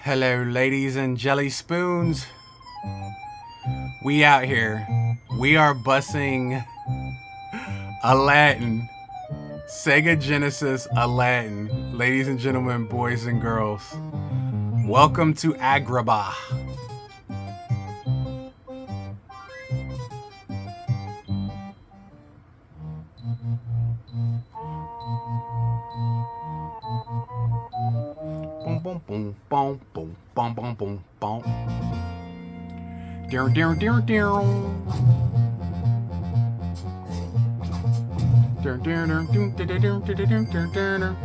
Hello, ladies and jelly spoons. We out here. We are bussing Aladdin. Sega Genesis Aladdin. Ladies and gentlemen, boys and girls. Welcome to Agrabah. Boom, boom, boom, boom, boom, boom, boom, boom. Down, down, down, down. Down, down, down, down, down, down, down, down, down, down.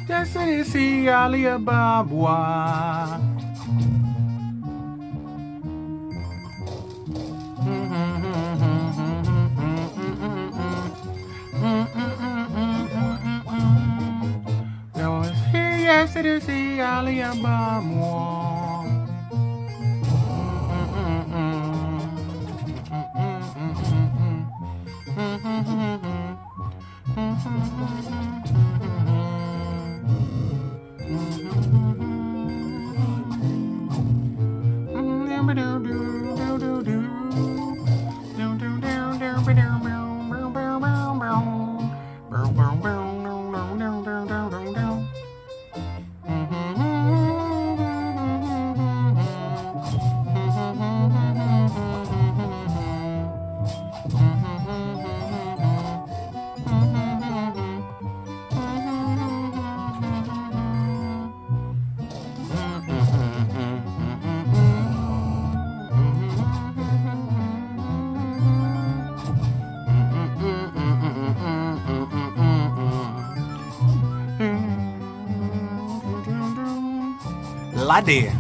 Destiny see Alibaba. Yesterday see Alibaba. Aladdin.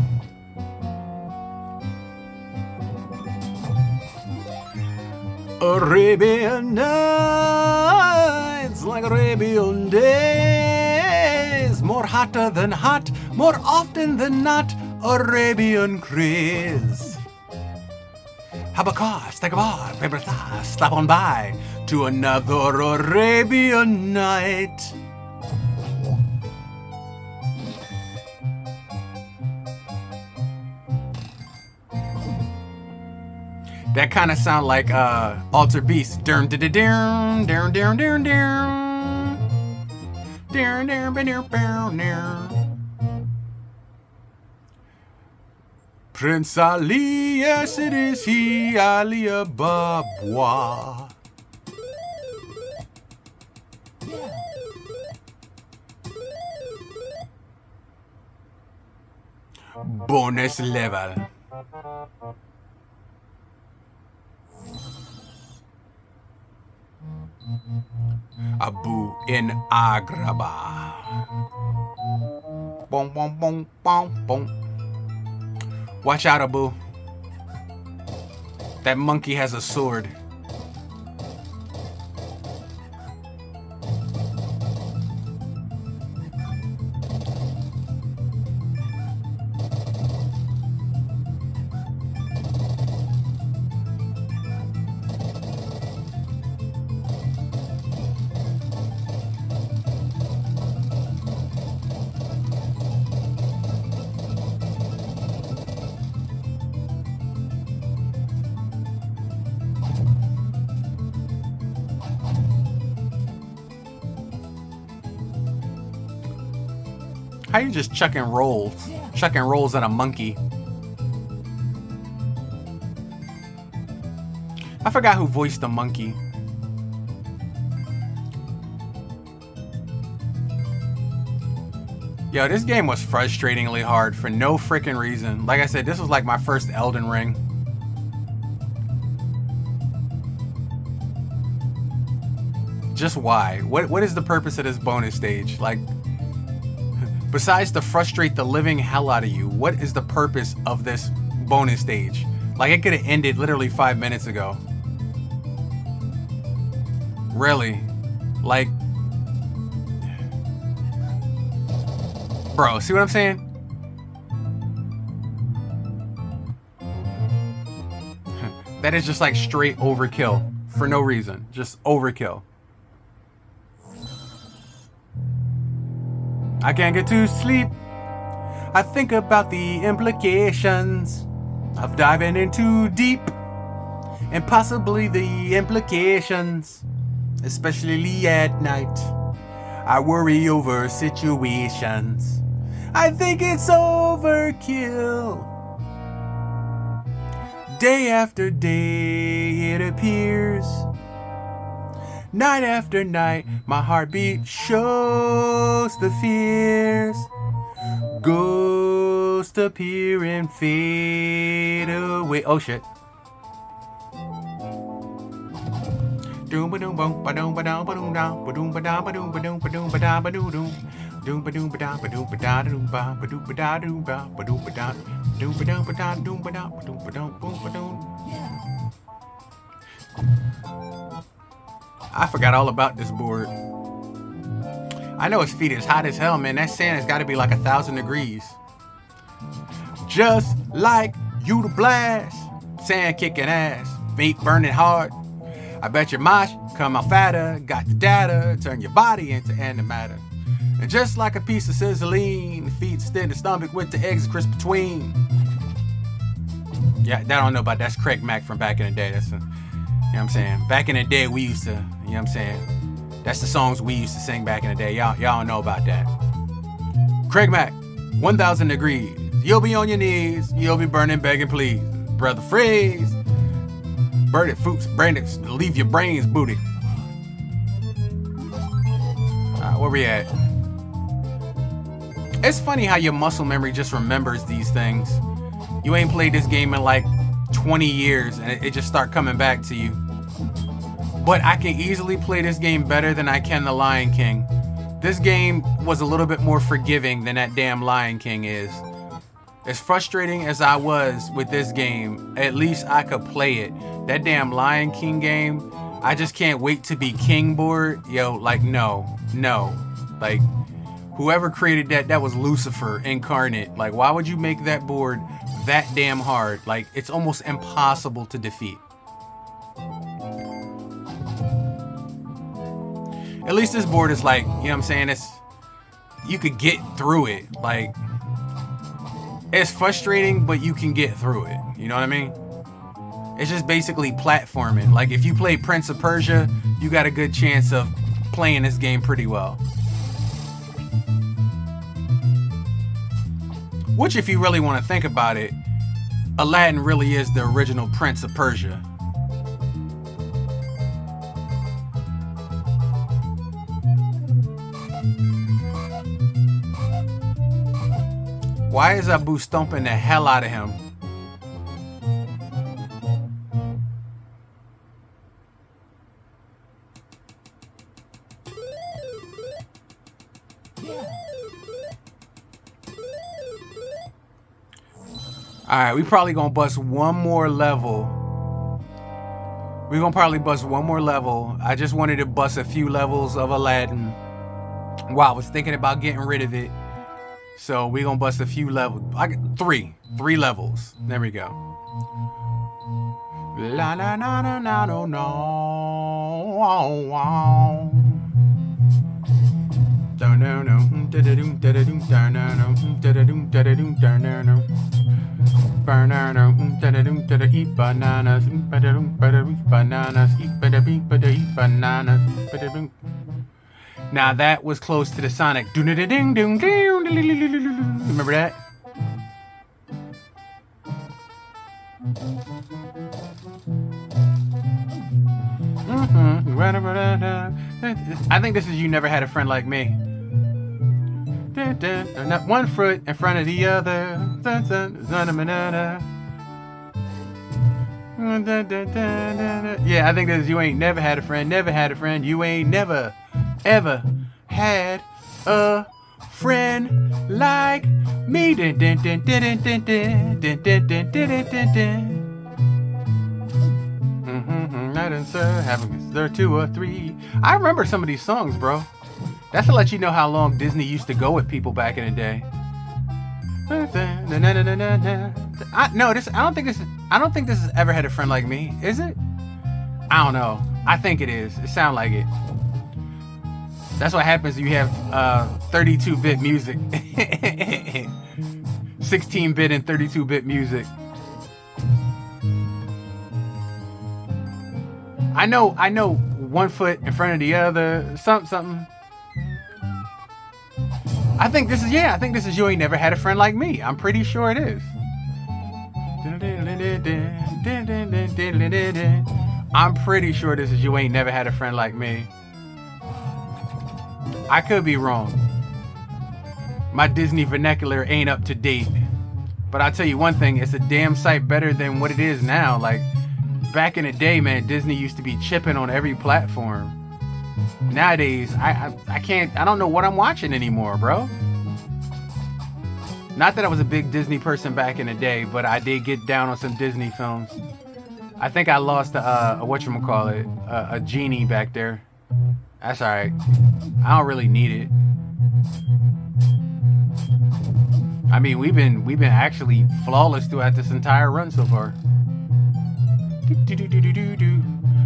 Arabian nights like Arabian days, more hotter than hot, more often than not, Arabian craze. Habakkuk, Stagabar, Pebbertha, slap on by to another Arabian night. That kind of sound like Alter Beast. Down, down, down, down, down, down, down, down, down, down. Prince Ali, yes it is he, Ali Ababwa. Bonus level. Abu in Agrabah. Boom, boom, boom, boom, boom. Watch out, Abu. That monkey has a sword. How you just chucking rolls at a monkey? I forgot who voiced the monkey. Yo, this game was frustratingly hard for no freaking reason. Like I said, this was like my first Elden Ring. Just why? What is the purpose of this bonus stage? Like, besides to frustrate the living hell out of you, what is the purpose of this bonus stage? Like, it could have ended literally 5 minutes ago. Really? Like, Bro, see what I'm saying? That is just like straight overkill for no reason. Just overkill. I can't get to sleep. I think about the implications of diving in too deep, and possibly the implications, especially at night. I worry over situations. I think it's overkill. Day after day it appears. Night after night my heartbeat shows the fears. Ghosts appear and fade away. Oh shit. I forgot all about this board. I know his feet is hot as hell, man. That sand has got to be like 1,000 degrees. Just like you to blast. Sand kicking ass. Feet burning hard. I bet your mosh come out fatter. Got the data. Turn your body into antimatter. And just like a piece of sizzling, feet stand the stomach with the eggs crisp between. Yeah, that I don't know about. That's Craig Mack from back in the day. That's you know what I'm saying? Back in the day, we used to, you know what I'm saying? That's the songs we used to sing back in the day. Y'all don't know about that. Craig Mack, 1,000 degrees. You'll be on your knees. You'll be burning, begging, please. Brother Freeze. Burn it, fruits, brain it, leave your brains booty. Where we at? It's funny how your muscle memory just remembers these things. You ain't played this game in like 20 years and it just start coming back to you. But I can easily play this game better than I can The Lion King. This game was a little bit more forgiving than that damn Lion King is. As frustrating as I was with this game, at least I could play it. That damn Lion King game, I just can't wait to be king board. Yo, like no. Like whoever created that was Lucifer incarnate. Like why would you make that board that damn hard? Like it's almost impossible to defeat. At least this board is like, you know what I'm saying? You could get through it. Like it's frustrating, but you can get through it. You know what I mean? It's just basically platforming. Like if you play Prince of Persia, you got a good chance of playing this game pretty well. Which, if you really want to think about it, Aladdin really is the original Prince of Persia. Why is Abu stomping the hell out of him? Alright, we probably gonna bust one more level. We're gonna probably bust one more level. I just wanted to bust a few levels of Aladdin while I was thinking about getting rid of it. So we're gonna bust a few levels. I got three levels. There we go. La la na na na no no. No no no. Eat bananas, eat bananas, eat bananas. Now that was close to the Sonic. Remember that? I think this is You Never Had a Friend Like Me. Not one foot in front of the other. Yeah, I think this is You Ain't Never Had a Friend. Never had a friend. You ain't never, ever had a friend like me. Not in sir, having there 2 or 3. I remember some of these songs, bro. That's to let you know how long Disney used to go with people back in the day. I don't think this has ever had a friend like me. Is it? I don't know. I think it is. It sounds like it. That's what happens when you have 32-bit music. 16-bit and 32-bit music. I know one foot in front of the other. Something. I think this is You Ain't Never Had a Friend Like Me. I'm pretty sure it is. I'm pretty sure this is You Ain't Never Had a Friend Like Me. I could be wrong. My Disney vernacular ain't up to date. But I'll tell you one thing, it's a damn sight better than what it is now. Like, back in the day, man, Disney used to be chipping on every platform. Nowadays, I don't know what I'm watching anymore, bro. Not that I was a big Disney person back in the day, but I did get down on some Disney films. I think I lost a genie back there. That's alright. I don't really need it. I mean, we've been actually flawless throughout this entire run so far.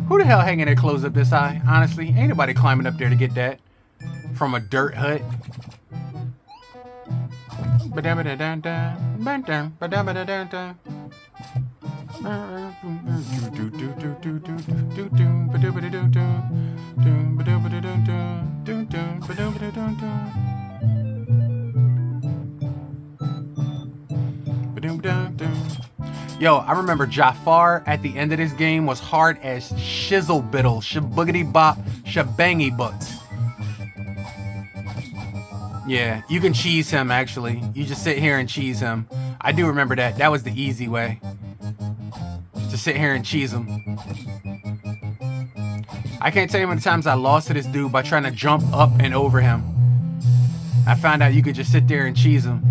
Who the hell hanging their clothes up this high? Honestly, ain't nobody climbing up there to get that from a dirt hut. Yo, I remember Jafar at the end of this game was hard as shizzle biddle, shaboogity bop, shabangy butts. Yeah, you can cheese him actually. You just sit here and cheese him. I do remember that. That was the easy way. Just sit here and cheese him. I can't tell you how many times I lost to this dude by trying to jump up and over him. I found out you could just sit there and cheese him.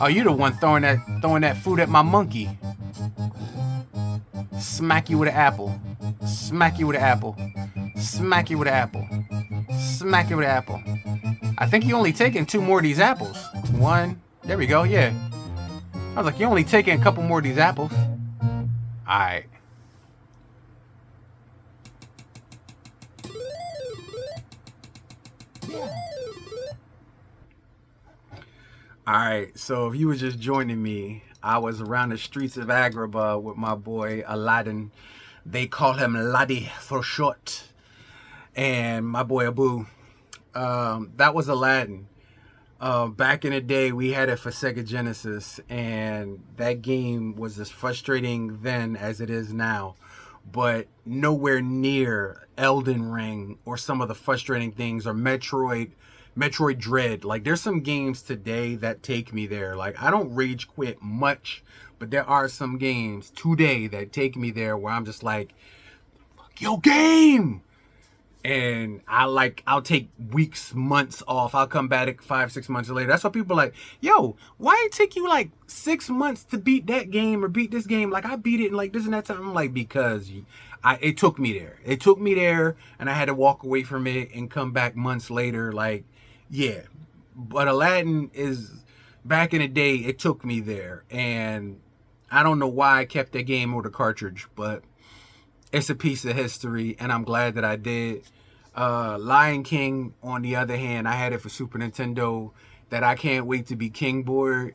Oh, you the one throwing that food at my monkey. Smack you with an apple. Smack you with an apple. Smack you with an apple. Smack you with an apple. I think you only taking 2 more of these apples. 1. There we go, yeah. I was like, you only taking a couple more of these apples. Alright. Alright, so if you were just joining me, I was around the streets of Agrabah with my boy Aladdin. They call him Laddie for short. And my boy Abu. That was Aladdin. Back in the day, we had it for Sega Genesis, and that game was as frustrating then as it is now, but nowhere near Elden Ring or some of the frustrating things, or Metroid Dread. Like, there's some games today that take me there. Like, I don't rage quit much, but there are some games today that take me there where I'm just like, fuck your game. And I'll take weeks, months off. I'll come back 5-6 months later. That's why people are like, yo, why it take you like 6 months to beat that game or beat this game? Like, I beat it in like this and that time. I'm like, because it took me there. It took me there, and I had to walk away from it and come back months later. Like, yeah. But Aladdin is, back in the day, it took me there. And I don't know why I kept that game or the cartridge, but it's a piece of history, and I'm glad that I did. Lion King, on the other hand, I had it for Super Nintendo. That I Can't Wait to Be King board.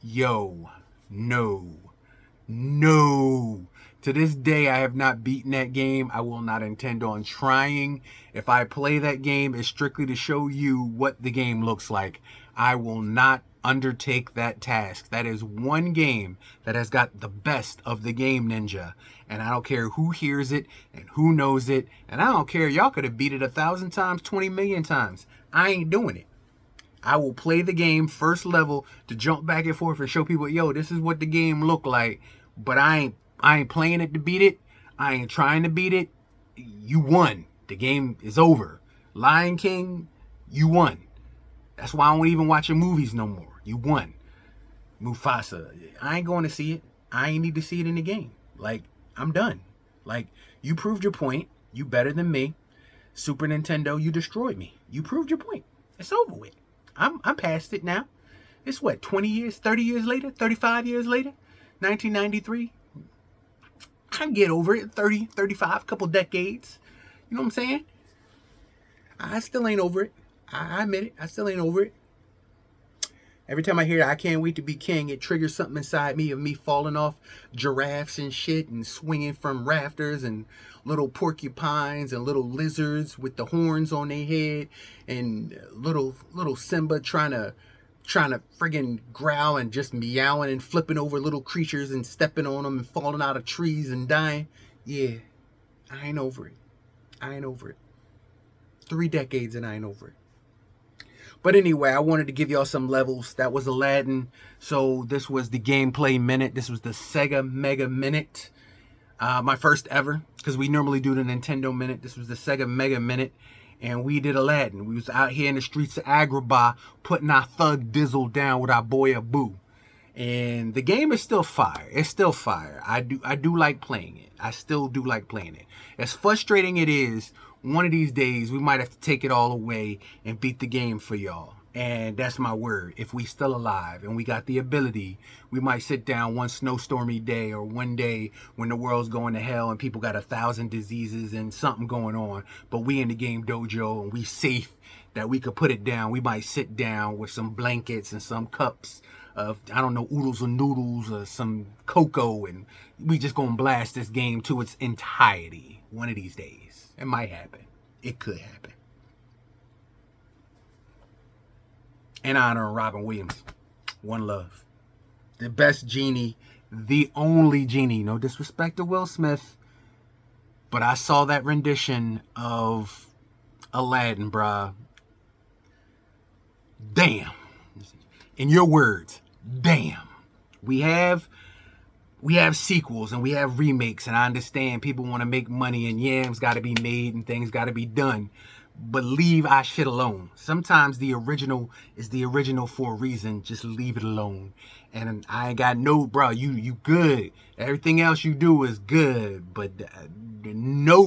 Yo, no. To this day, I have not beaten that game. I will not intend on trying. If I play that game, it's strictly to show you what the game looks like. I will not undertake that task. That is one game that has got the best of the game ninja, and I don't care who hears it and who knows it, and I don't care, y'all could have beat it 1,000 times, 20 million times. I ain't doing it. I will play the game first level to jump back and forth and show people, yo, this is what the game look like. But I ain't playing it to beat it. I ain't trying to beat it. You won. The game is over. Lion King, you won. That's why I don't even watch your movies no more. You won. Mufasa, I ain't going to see it. I ain't need to see it in the game. Like, I'm done. Like, you proved your point. You better than me. Super Nintendo, you destroyed me. You proved your point. It's over with. I'm past it now. It's what, 20 years, 30 years later, 35 years later, 1993. I can get over it. 30, 35, couple decades. You know what I'm saying? I still ain't over it. I admit it. I still ain't over it. Every time I hear I can't wait to be king, it triggers something inside me of me falling off giraffes and shit and swinging from rafters and little porcupines and little lizards with the horns on their head and little Simba trying to friggin' growl and just meowing and flipping over little creatures and stepping on them and falling out of trees and dying. Yeah, I ain't over it. I ain't over it. 3 decades and I ain't over it. But anyway, I wanted to give y'all some levels. That was Aladdin. So this was the gameplay minute. This was the Sega Mega Minute. My first ever, because we normally do the Nintendo Minute. This was the Sega Mega Minute. And we did Aladdin. We was out here in the streets of Agrabah putting our thug dizzle down with our boy Abu. And the game is still fire. It's still fire. I do like playing it. I still do like playing it. As frustrating it is, one of these days we might have to take it all away and beat the game for y'all. And that's my word. If we still alive and we got the ability, we might sit down one snowstormy day or one day when the world's going to hell and people got 1,000 diseases and something going on. But we in the game dojo and we safe that we could put it down. We might sit down with some blankets and some cups of, I don't know, oodles or noodles or some cocoa, and we just gonna blast this game to its entirety one of these days. It might happen. It could happen. In honor of Robin Williams. One love. The best genie, the only genie. No disrespect to Will Smith, but I saw that rendition of Aladdin, bruh. Damn. In your words, damn. We have sequels and we have remakes, and I understand people want to make money and yams got to be made and things got to be done, but leave our shit alone. Sometimes the original is the original for a reason. Just leave it alone. And I ain't got no, bro, you good. Everything else you do is good, but no.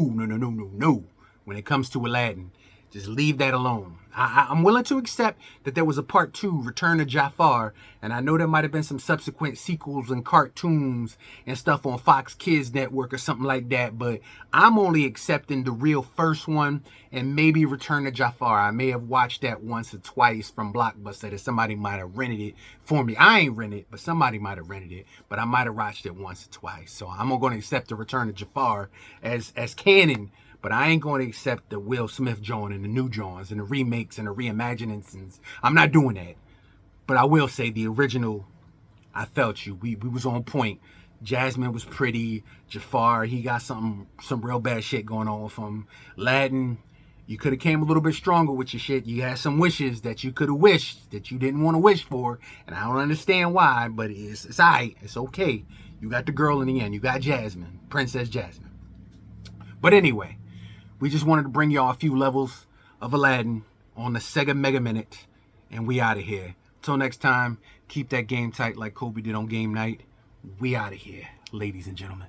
When it comes to Aladdin, just leave that alone. I'm willing to accept that there was a part 2, Return of Jafar, and I know there might have been some subsequent sequels and cartoons and stuff on Fox Kids Network or something like that, but I'm only accepting the real first one and maybe Return of Jafar. I may have watched that once or twice from Blockbuster that somebody might have rented it for me. I ain't rented it, but somebody might have rented it, but I might have watched it once or twice. So I'm going to accept the Return of Jafar as canon. But I ain't going to accept the Will Smith joint and the new joints and the remakes and the reimaginings. I'm not doing that. But I will say the original, I felt you. We was on point. Jasmine was pretty. Jafar, he got some real bad shit going on with him. Aladdin, you could have came a little bit stronger with your shit. You had some wishes that you could have wished that you didn't want to wish for. And I don't understand why, but it's all right. It's okay. You got the girl in the end. You got Jasmine, Princess Jasmine. But anyway, we just wanted to bring y'all a few levels of Aladdin on the Sega Mega Minute, and we out of here. Till next time, keep that game tight like Kobe did on game night. We out of here, ladies and gentlemen.